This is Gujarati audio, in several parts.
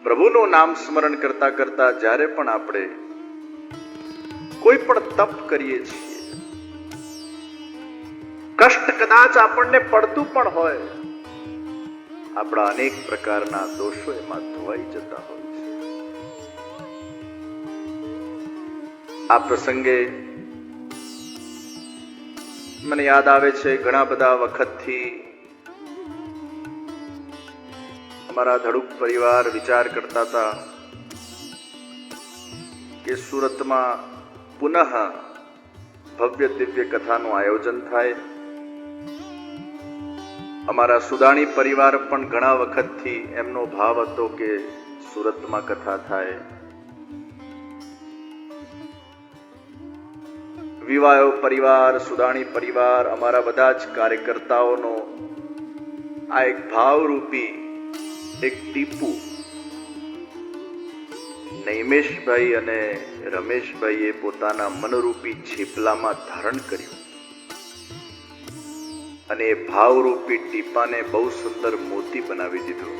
પ્રભુનું નામ સ્મરણ કરતા કરતા જ્યારે પણ આપણે કોઈ પણ તપ કરીએ છીએ, કષ્ટ કદાચ આપણને પડતું પણ હોય, આપણા અનેક પ્રકારના દોષો એમાં ધોવાઈ જતા હોય છે. આ પ્રસંગે મને યાદ આવે છે, ઘણા બધા વખતથી અમારા ધડુક પરિવાર વિચાર કરતા હતા કે સુરતમાં પુનઃ ભવ્ય દિવ્ય કથાનું આયોજન થાય. અમારા સુદાણી પરિવાર પણ ઘણા વખતથી એમનો ભાવ હતો કે સુરતમાં કથા થાય. વિવાયો પરિવાર, સુદાણી પરિવાર, અમારા બધા જ કાર્યકર્તાઓનો આ એક ભાવરૂપી એક ટીપું નૈમેશભાઈ અને રમેશભાઈએ પોતાના મનરૂપી છીપલામાં ધારણ કર્યું અને એ ભાવરૂપી ટીપાને બહુ સુંદર મોતી બનાવી દીધું.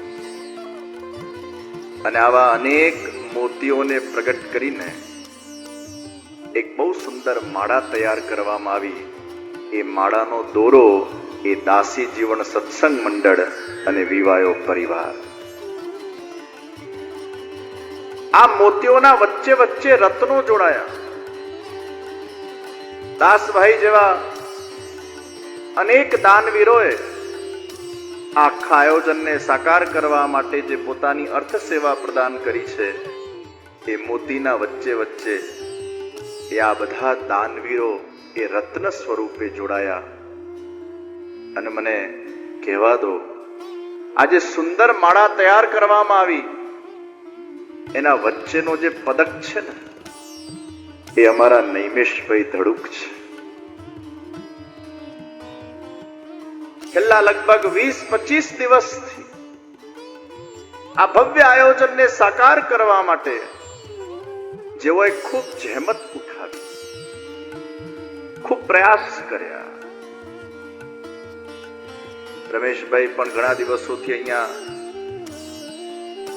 અને આવા અનેક મોતીઓને પ્રગટ કરીને એક બહુ સુંદર માળા તૈયાર કરવામાં આવી. એ માળાનો દોરો એ દાસી જીવન સત્સંગ મંડળ અને વિવાયો પરિવાર. આ મોતીઓના વચ્ચે વચ્ચે રત્નો જોડાયા. દાસભાઈ જેવા અનેક દાનવીરોએ આખા આયોજનને સાકાર કરવા માટે જે પોતાની અર્થ સેવા પ્રદાન કરી છે, એ મોતીના વચ્ચે વચ્ચે એ આ બધા દાનવીરો એ રત્ન સ્વરૂપે જોડાયા. અને મને કહેવા દો, આજે સુંદર માળા તૈયાર કરવામાં આવી, એના વચ્ચેનો જે પદક છે ને, એ અમારા નૈમેશભાઈ ધડુક છે. છેલ્લા લગભગ 20-25 દિવસથી આ ભવ્ય આયોજનને સાકાર કરવા માટે જેઓએ ખૂબ જહેમત ઉઠાવી, ખૂબ પ્રયાસ કર્યા. રમેશભાઈ પણ ઘણા દિવસોથી અહીંયા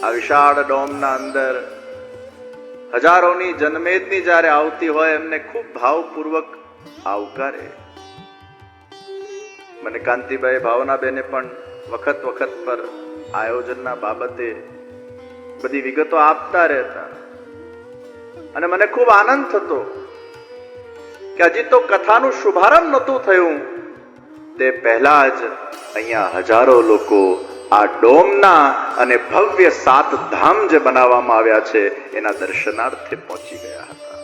આ વિશાળ ડોમના અંદર હજારોની જનમેદની જ્યારે આવતી હોય, એમને ખૂબ ભાવપૂર્વક આવકારે. મને કાંતિભાઈ, ભાવનાબેને પણ વખત વખત પર આયોજનના બાબતે બધી વિગતો આપતા રહેતા. અને મને ખૂબ આનંદ થતો કે હજી તો કથાનું શુભારંભ નહોતું થયું, તે પહેલા જ અહીંયા હજારો લોકો આ ડોમના અને ભવ્ય 7 ધામ જે બનાવવામાં આવ્યા છે એના દર્શનાર્થે પહોંચી ગયા હતા.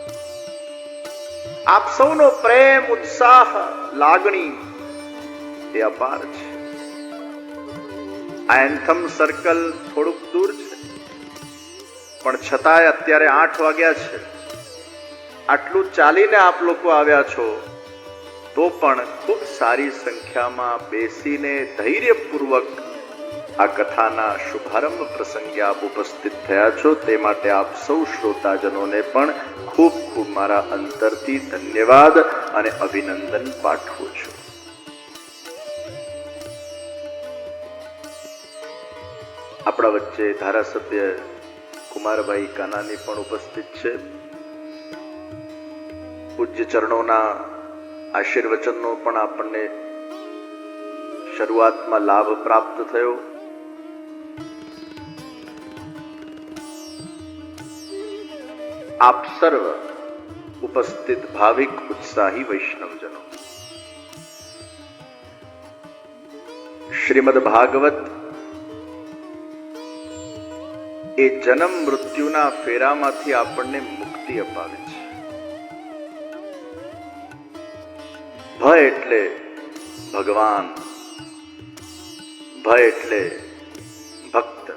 આપ સૌનો પ્રેમ, ઉત્સાહ, લાગણી એ અપાર છે. આ એન્થમ સર્કલ થોડુંક દૂર છે, પણ છતાંય અત્યારે 8 વાગ્યા છે. આટલું ચાલીને આપ લોકો આવ્યા છો, તો પણ ખૂબ સારી સંખ્યામાં બેસીને ધૈર્યપૂર્વક આ કથાના શુભારંભ પ્રસંગે આપ ઉપસ્થિત થયા છો. તે માટે આપ સૌ શ્રોતાજનોને પણ ખૂબ ખૂબ મારા અંતરથી ધન્યવાદ અને અભિનંદન પાઠવું છું. આપણા વચ્ચે ધારાસભ્ય કુમારભાઈ કાનાની પણ ઉપસ્થિત છે. પૂજ્ય ચરણોના આશીર્વચનનો પણ આપણને શરૂઆતમાં લાભ પ્રાપ્ત થયો. આપ સર્વ ઉપસ્થિત ભાવિક ઉત્સાહી વૈષ્ણવજનો, શ્રીમદ ભાગવત એ જન્મ મૃત્યુના ફેરામાંથી આપણને મુક્તિ અપાવે છે. ભય એટલે ભગવાન, ભય એટલે ભક્ત,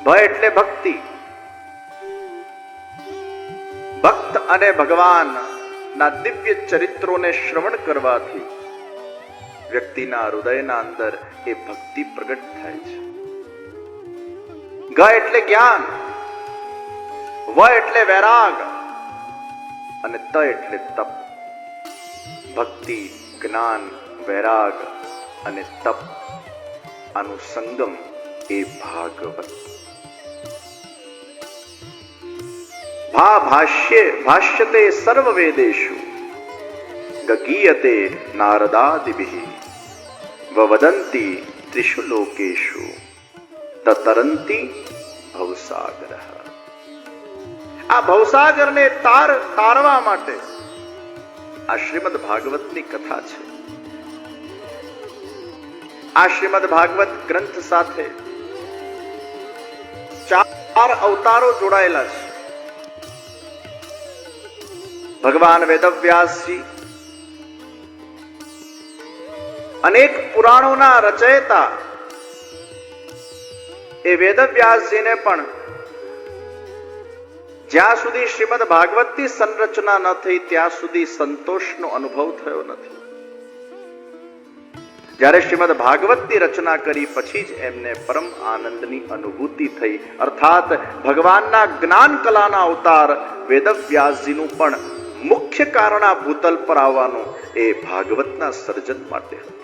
ભય એટલે ભક્તિ. ભક્ત અને ભગવાન ના દિવ્ય ચરિત્રોને શ્રવણ કરવાથી વ્યક્તિના હૃદયના અંદર એ ભક્તિ પ્રગટ થાય છે. ગ એટલે જ્ઞાન, વ એટલે વૈરાગ અને ત એટલે તપ. ભક્તિ, જ્ઞાન, વૈરાગ અને તપ, આનું સંગમ એ ભાગવત. ભાષ્યતે સર્વ વેદેષુ ગગીયતે નારદાદિભિઃ વવદંતિ ત્રિષુ લોકેષુ તતરંતિ ભવસાગરઃ. આ ભવસાગરને તારવા માટે આ શ્રીમદ ભાગવતની કથા છે. આ શ્રીમદ ભાગવત ગ્રંથ સાથે 4 અવતારો જોડાયેલા છે. ભગવાન વેદવ્યાસજી અનેક પુરાણોના રચયિતા એ વેદવ્યાસજીને પણ જ્યાં સુધી શ્રીમદ ભાગવતની સંરચના ન થઈ ત્યાં સુધી સંતોષનો અનુભવ થયો નથી. જ્યારે શ્રીમદ ભાગવતની રચના કરી પછી જ એમને પરમ આનંદની અનુભૂતિ થઈ. અર્થાત ભગવાનના જ્ઞાન કલાના અવતાર વેદવ્યાસજીનું પણ મુખ્ય કારણ આ ભૂતલ પર આવવાનું એ ભાગવતના સર્જન માટે હતું.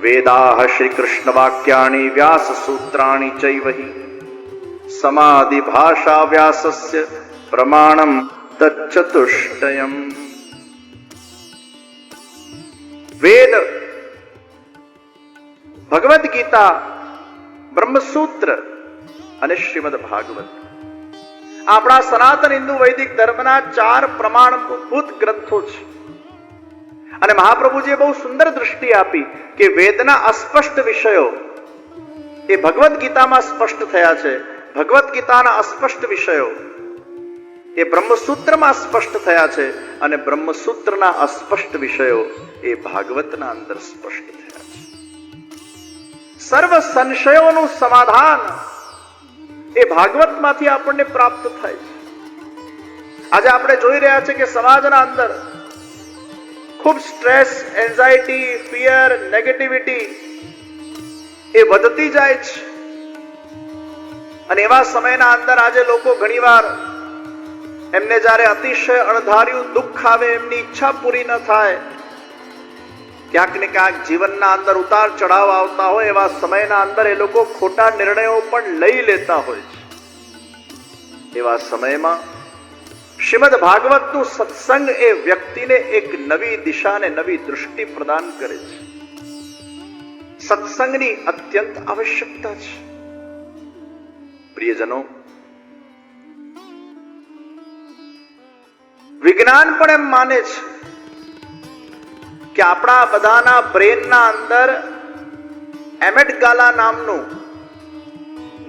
વેદાહ શ્રી કૃષ્ણ વાક્યાણી વ્યાસ સૂત્રાણી ચૈવહિ સમાધિ ભાષા વ્યાસસ્ય પ્રમાણમ તચ્ચતુષ્ટયમ. વેદ, ભગવદ ગીતા, બ્રહ્મસૂત્ર અને શ્રીમદ ભાગવત આપણા સનાતન હિન્દુ વૈદિક ધર્મના 4 પ્રમાણભૂત ગ્રંથો છે. અને મહાપ્રભુજીએ બહુ સુંદર દૃષ્ટિ આપી કે વેદના અસ્પષ્ટ વિષયો એ ભગવદ ગીતામાં સ્પષ્ટ થયા છે. ભગવદ ગીતાના અસ્પષ્ટ વિષયો એ બ્રહ્મસૂત્રમાં સ્પષ્ટ થયા છે અને બ્રહ્મસૂત્રના અસ્પષ્ટ વિષયો એ ભાગવતના અંદર સ્પષ્ટ થયા છે. સર્વ સંશયોનું સમાધાન એ ભાગવતમાંથી આપણને પ્રાપ્ત થાય છે. આજે આપણે જોઈ રહ્યા છીએ કે સમાજના અંદર ખૂબ સ્ટ્રેસ, એન્ઝાયટી, ફિયર, નેગેટિવિટી એ વધતી જાય છે. અને એવા સમયના અંદર આજે લોકો ઘણીવાર એમને જ્યારે અતિશય અણધાર્યું દુઃખ આવે, એમની ઈચ્છા પૂરી ન થાય, ક્યાંક ને ક્યાંક જીવનના અંદર ઉતાર ચઢાવ આવતા હોય, એવા સમયના અંદર એ લોકો ખોટા નિર્ણયો પણ લઈ લેતા હોય છે. એવા સમયમાં શ્રીમદ ભાગવતનું સત્સંગ એ વ્યક્તિને એક નવી દિશા અને નવી દૃષ્ટિ પ્રદાન કરે છે. સત્સંગની અત્યંત આવશ્યકતા છે. પ્રિયજનો, વિજ્ઞાન પણ એમ માને છે કે આપણા બધાના બ્રેનના અંદર એમેટગાલા નામનું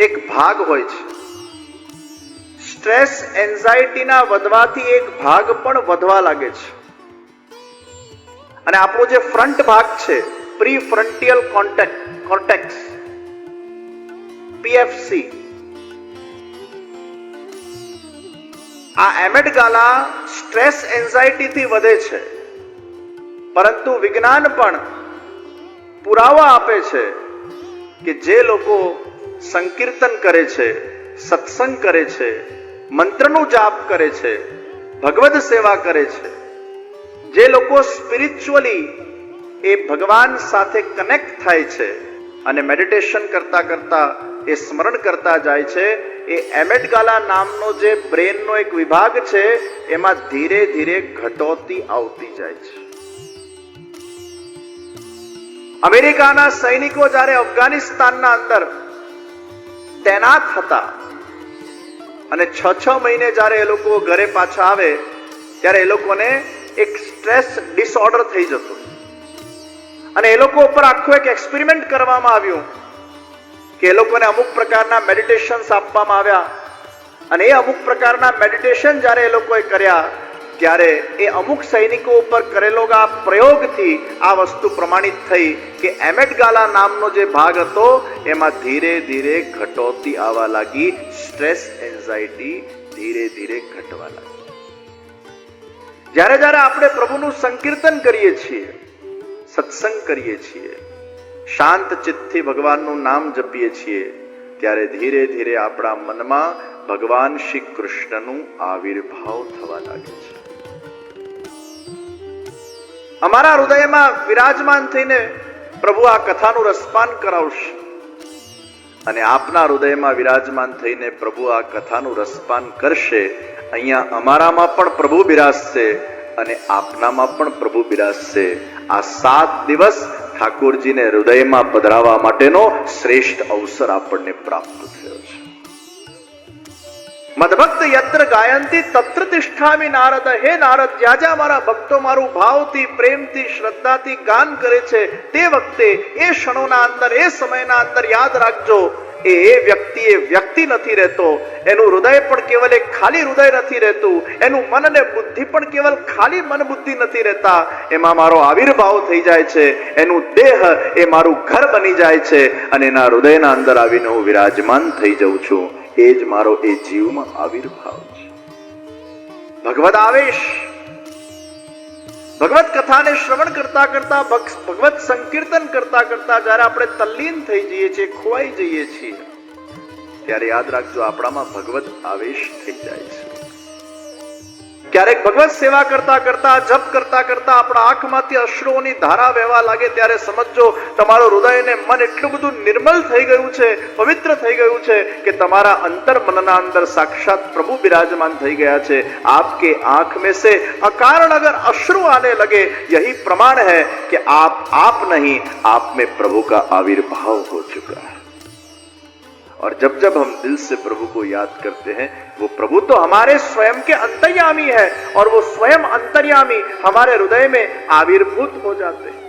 એક ભાગ હોય છે. સ્ટ્રેસ, એન્ઝાયટીના વધવાથી એક ભાગ પણ વધવા લાગે છે. અને આપણો જે ફ્રન્ટ ભાગ છે, પ્રી ફ્રન્ટિયલ કોર્ટેક્સ, પીએફસી, આ એમેટગાલા સ્ટ્રેસ, એન્ઝાયટીથી વધે છે. પરંતુ વિજ્ઞાન પણ પુરાવા આપે છે કે જે લોકો સંકીર્તન કરે છે, સત્સંગ કરે છે, મંત્રનું જાપ કરે છે, ભગવદ સેવા કરે છે, જે લોકો સ્પિરિચ્યુઅલી એ ભગવાન સાથે કનેક્ટ થાય છે અને મેડિટેશન કરતા કરતા એ સ્મરણ કરતા જાય છે, એ એમેટગાલા નામનો જે બ્રેનનો એક વિભાગ છે એમાં ધીરે ધીરે ઘટોતી આવતી જાય છે. અમેરિકાના સૈનિકો જ્યારે અફઘાનિસ્તાનના અંદર તૈનાત હતા અને 6 મહિને જ્યારે એ લોકો ઘરે પાછા આવે ત્યારે એ લોકોને એક સ્ટ્રેસ ડિસઓર્ડર થઈ જતો અને એ લોકો ઉપર આખું એક એક્સપેરિમેન્ટ કરવામાં આવ્યું કે એ લોકોને અમુક પ્રકારના મેડિટેશન્સ આપવામાં આવ્યા અને એ અમુક પ્રકારના મેડિટેશન જ્યારે એ લોકોએ કર્યા ત્યારે એ અમુક સૈનિકો ઉપર કરેલો આ પ્રયોગથી આ વસ્તુ પ્રમાણિત થઈ કે એમેટગાલા નામનો જે ભાગ હતો એમાં ધીરે ધીરે ઘટોતી આવવા લાગી. સ્ટ્રેસ, એન્ઝાયટી ધીરે ધીરે ઘટવા લાગી. જ્યારે જ્યારે આપણે પ્રભુનું સંકીર્તન કરીએ છીએ, સત્સંગ કરીએ છીએ, શાંત ચિત્તથી ભગવાનનું નામ જપીએ છીએ, ત્યારે ધીરે ધીરે આપણા મનમાં ભગવાન શ્રી કૃષ્ણનું આવિર્ભાવ થવા લાગે છે. અમારા હૃદયમાં વિરાજમાન થઈને પ્રભુ આ કથાનું રસપાન કરાવશે. અને આપના હૃદયમાં વિરાજમાન થઈને પ્રભુ આ કથાનું રસપાન કરશે. અહીંયા અમારામાં પણ પ્રભુ બિરાજશે અને આપનામાં પણ પ્રભુ બિરાજશે. આ 7 દિવસ ઠાકોરજીને હૃદયમાં પધરાવવા માટેનો શ્રેષ્ઠ અવસર આપણને પ્રાપ્ત થયો છે. મદભક્ત યત્ર ગાયંતી તત્ર તિષ્ઠામિ નારદ. હે નારદ, જ્યાં જ્યાં મારા ભક્તો મારું ભાવથી, પ્રેમથી, શ્રદ્ધાથી ગાન કરે છે તે વખતે, એ ક્ષણોના અંદર, એ સમયના અંદર યાદ રાખજો, એ વ્યક્તિ નથી રહેતો. એનું હૃદય પણ કેવલ એક ખાલી હૃદય નથી રહેતું. એનું મન અને બુદ્ધિ પણ કેવલ ખાલી મન બુદ્ધિ નથી રહેતા. એમાં મારો આવિર્ભાવ થઈ જાય છે. એનું દેહ એ મારું ઘર બની જાય છે અને એના હૃદયના અંદર આવીને હું વિરાજમાન થઈ જાઉં છું. એ જ મારો એ જીવમાં આવિર્ભાવ છે. ભગવદ આવેશ, ભગવત કથાને શ્રવણ કરતા કરતા, ભગવત સંકીર્તન કરતા કરતા જ્યારે આપણે તલ્લીન થઈ જઈએ છીએ, ખોવાઈ જઈએ છીએ, ત્યારે યાદ રાખજો આપણામાં ભગવત આવેશ થઈ જાય છે. ક્યારેક ભગવત સેવા કરતા કરતા, જપ કરતા કરતા આપણા આંખમાંથી અશ્રુઓની ધારા વહેવા લાગે ત્યારે સમજો તમારું હૃદય અને મન એટલું બધું નિર્મલ થઈ ગયું છે, પવિત્ર થઈ ગયું છે કે તમારા અંતર મનના અંદર સાક્ષાત પ્રભુ બિરાજમાન થઈ ગયા છે. आपके आंख में से अकारण अगर अश्रु आने लगे, यही प्रमाण है कि आप नहीं, आप में प्रभु का आविर्भाव हो चुका है. और जब जब हम दिल से प्रभु को याद करते हैं, वो प्रभु तो हमारे स्वयं के अंतर्यामी है और वो स्वयं अंतर्यामी हमारे हृदय में आविर्भूत हो जाते हैं.